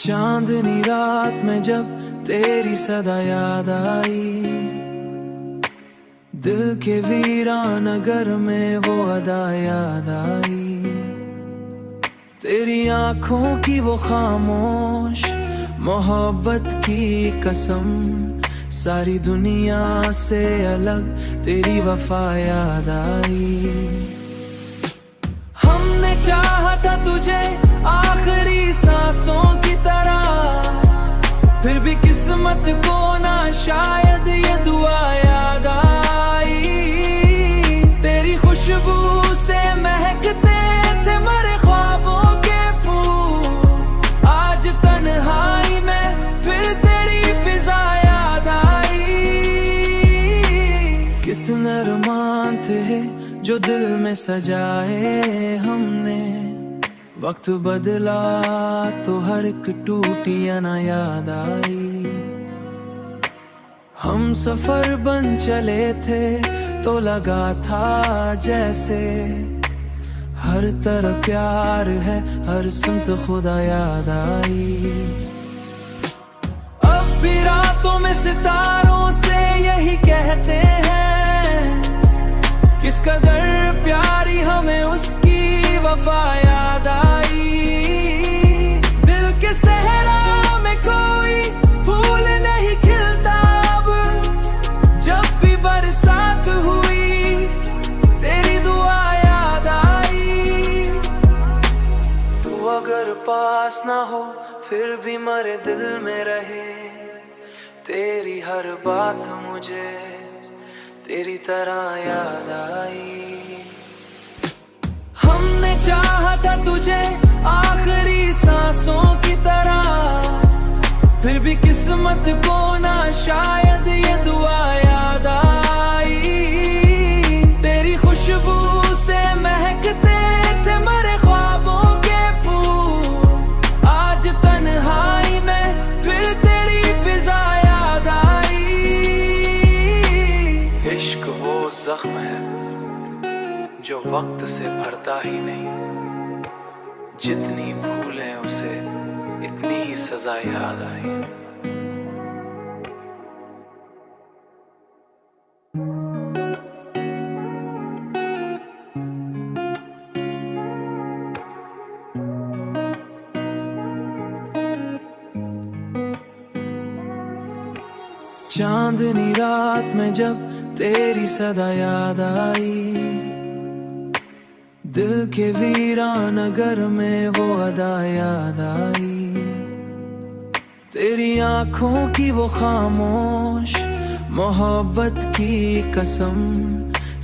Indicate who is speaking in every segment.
Speaker 1: चांदनी रात में जब तेरी सदा याद आई, दिल के वीरान नगर में वो अदा याद आई। तेरी आंखों की वो खामोश मोहब्बत की कसम, सारी दुनिया से अलग तेरी वफा याद आई। हमने चाहा था तुझे आखिरी सांसों की तरह, फिर भी किस्मत को ना शायद ये दुआ याद आई। तेरी खुशबू से महकते थे मरे ख्वाबों के फूल, आज तन्हाई में फिर तेरी फिजा याद आई। कितने अरमान थे जो दिल में सजाए हमने, वक्त बदला तो हर एक टूटी ना याद आई। हम सफर बन चले थे तो लगा था जैसे, हर तरफ प्यार है हर सुमत खुदा याद आई। अब भी रातों में सितारों से यही कहते हैं, किस कदर प्यारी हमें उसकी वफा याद आई। दिल के सहरा में कोई फूल नहीं खिलता अब, जब भी बरसात हुई तेरी दुआ याद आई। तू अगर पास ना हो फिर भी मरे दिल में रहे, तेरी हर बात मुझे तेरी तरह याद आई। हमने चाहा था तुझे आखिरी सांसों की तरह, फिर भी किस्मत को ना शायद ये दुआ याद आई। तेरी खुशबू से महकते थे मरे ख्वाबों के फूल, आज तन्हाई में फिर तेरी फिजा याद आई। इश्क वो जख्म है जो वक्त से भरता ही नहीं, जितनी भूलें उसे इतनी ही सजा याद आई। चांदनी रात में जब तेरी सदा याद आई, दिल के वीरान नगर में वो अदा याद आई। तेरी आंखों की वो खामोश मोहब्बत की कसम,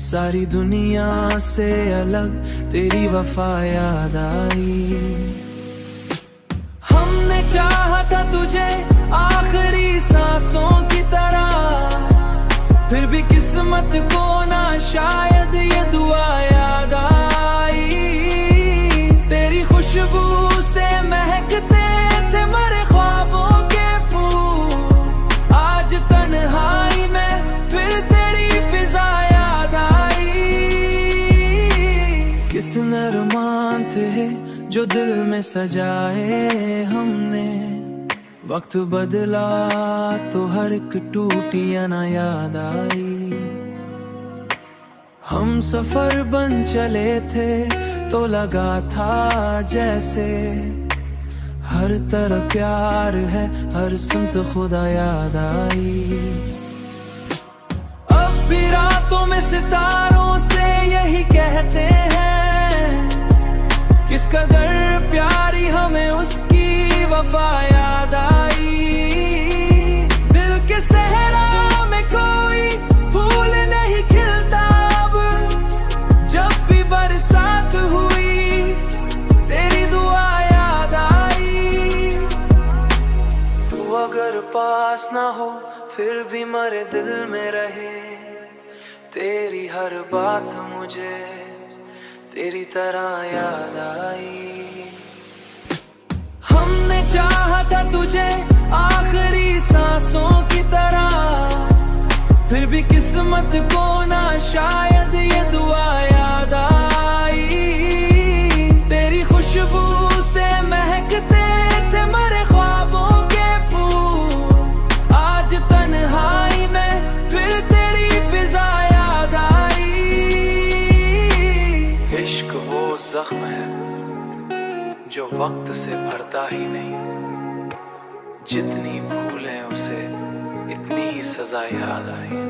Speaker 1: सारी दुनिया से अलग तेरी वफा याद आई। हमने चाहा था तुझे आखिरी सांसों की तरह, फिर भी किस्मत को ना शायद ये दुआ याद आई। तेरी खुशबू से महकते थे मरे ख्वाबों के फूल, आज तन्हाई में फिर तेरी फिजा याद आई। कितने अरमान थे जो दिल में सजाए हमने, वक्त बदला तो हर एक टूटी ना याद आई। हम सफर बन चले थे तो लगा था जैसे, हर तरफ प्यार है हर सुमत खुदा याद आई। अब भी रातों में सितारों से यही कहते हैं, किस कदर प्यारी हमें उसकी वफा याद आई। दिल के सहरा में कोई फूल नहीं खिलता अब, जब भी बरसात हुई तेरी दुआ याद आई। तू अगर पास ना हो फिर भी मरे दिल में रहे, तेरी हर बात मुझे तेरी तरह याद आई। हमने चाहा था तुझे आखिरी सांसों की तरह, फिर भी किस्मत को ना शायद ये दुआ याद आई। तेरी खुशबू से महकते थे मरे ख्वाब वक्त से भरता ही नहीं। जितनी भूलें उसे इतनी ही सजा याद आई।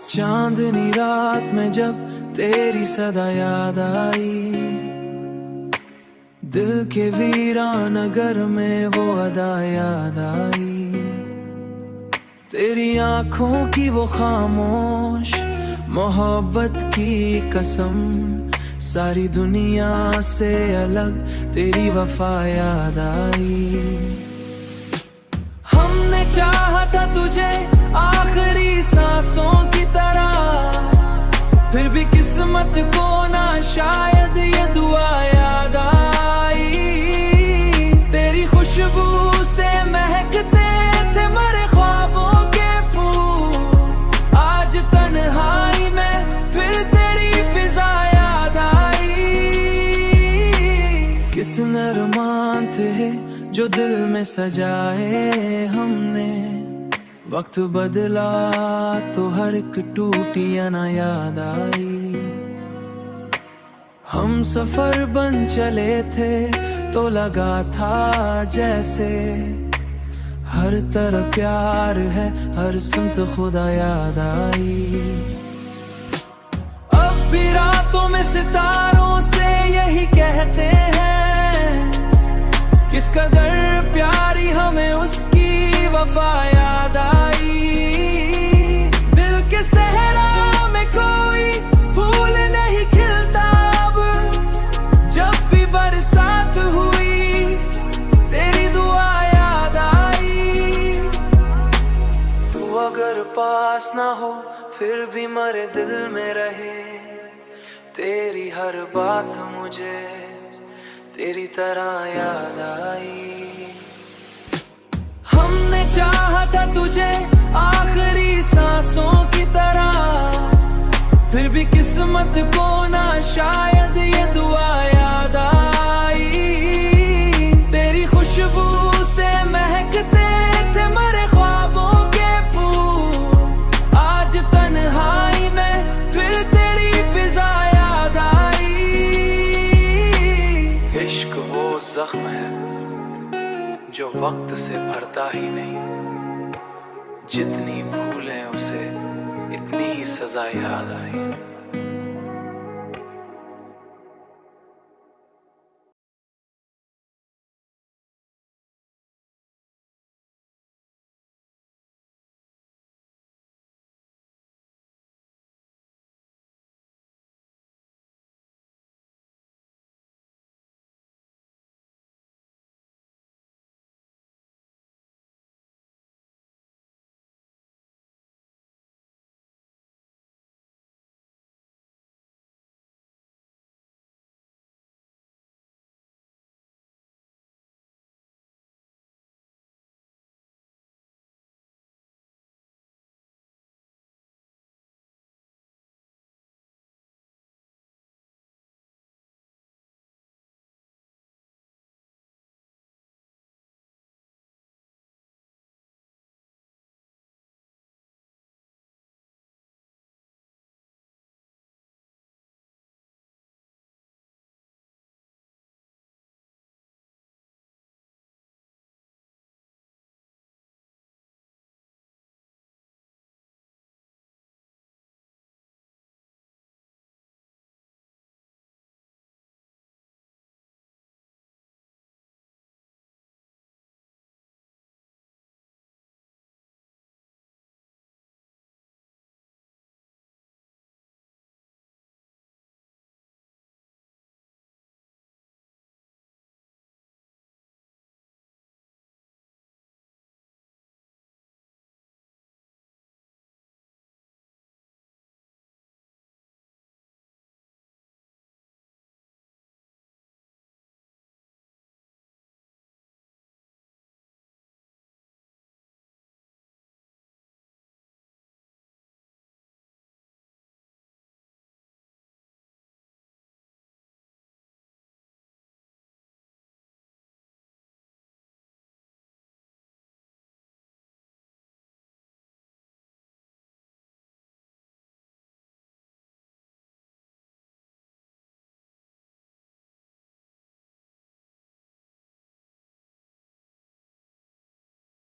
Speaker 1: चांदनी रात में जब तेरी सदा याद आई, दिल के वीरान नगर में वो अदा याद आई। तेरी आंखों की वो खामोश मोहब्बत की कसम, सारी दुनिया से अलग तेरी वफा याद आई। हमने चाहा था तुझे आखिरी सांसों की तरह, फिर भी किस्मत को ना शायद ये दुआ याद आई। तेरी खुशबू से महकते थे मरे ख्वाबों के फूल, आज तन्हाई में फिर तेरी फिजा याद आई। कितने अरमान थे जो दिल में सजाए हमने, वक्त बदला तो हर एक टूटियां ना याद आई। हम सफर बन चले थे तो लगा था जैसे, हर तरफ प्यार है हर सुमत खुदा याद आई। अब भी रातों में सितारों से यही कहते हैं, किस कदर प्यारी हमें उसकी वफा याद आई। दिल के सहरा में कोई फूल नहीं खिलता अब, जब भी बरसात हुई तेरी दुआ याद आई। तू अगर पास ना हो फिर भी मरे दिल में रहे, तेरी हर बात मुझे तेरी तरह याद आई। हमने चाहा था तुझे आखिरी सांसों की तरह, फिर भी किस्मत को ना शायद ये दुआ याद आई। तेरी खुशबू से महकते थे मरे ख्वाबों के फूल, आज तन्हाई में फिर तेरी फिजा याद आई। इश्क वो जख्म है जो वक्त से भरता ही नहीं, जितनी भूलें उसे इतनी ही सजा याद आई।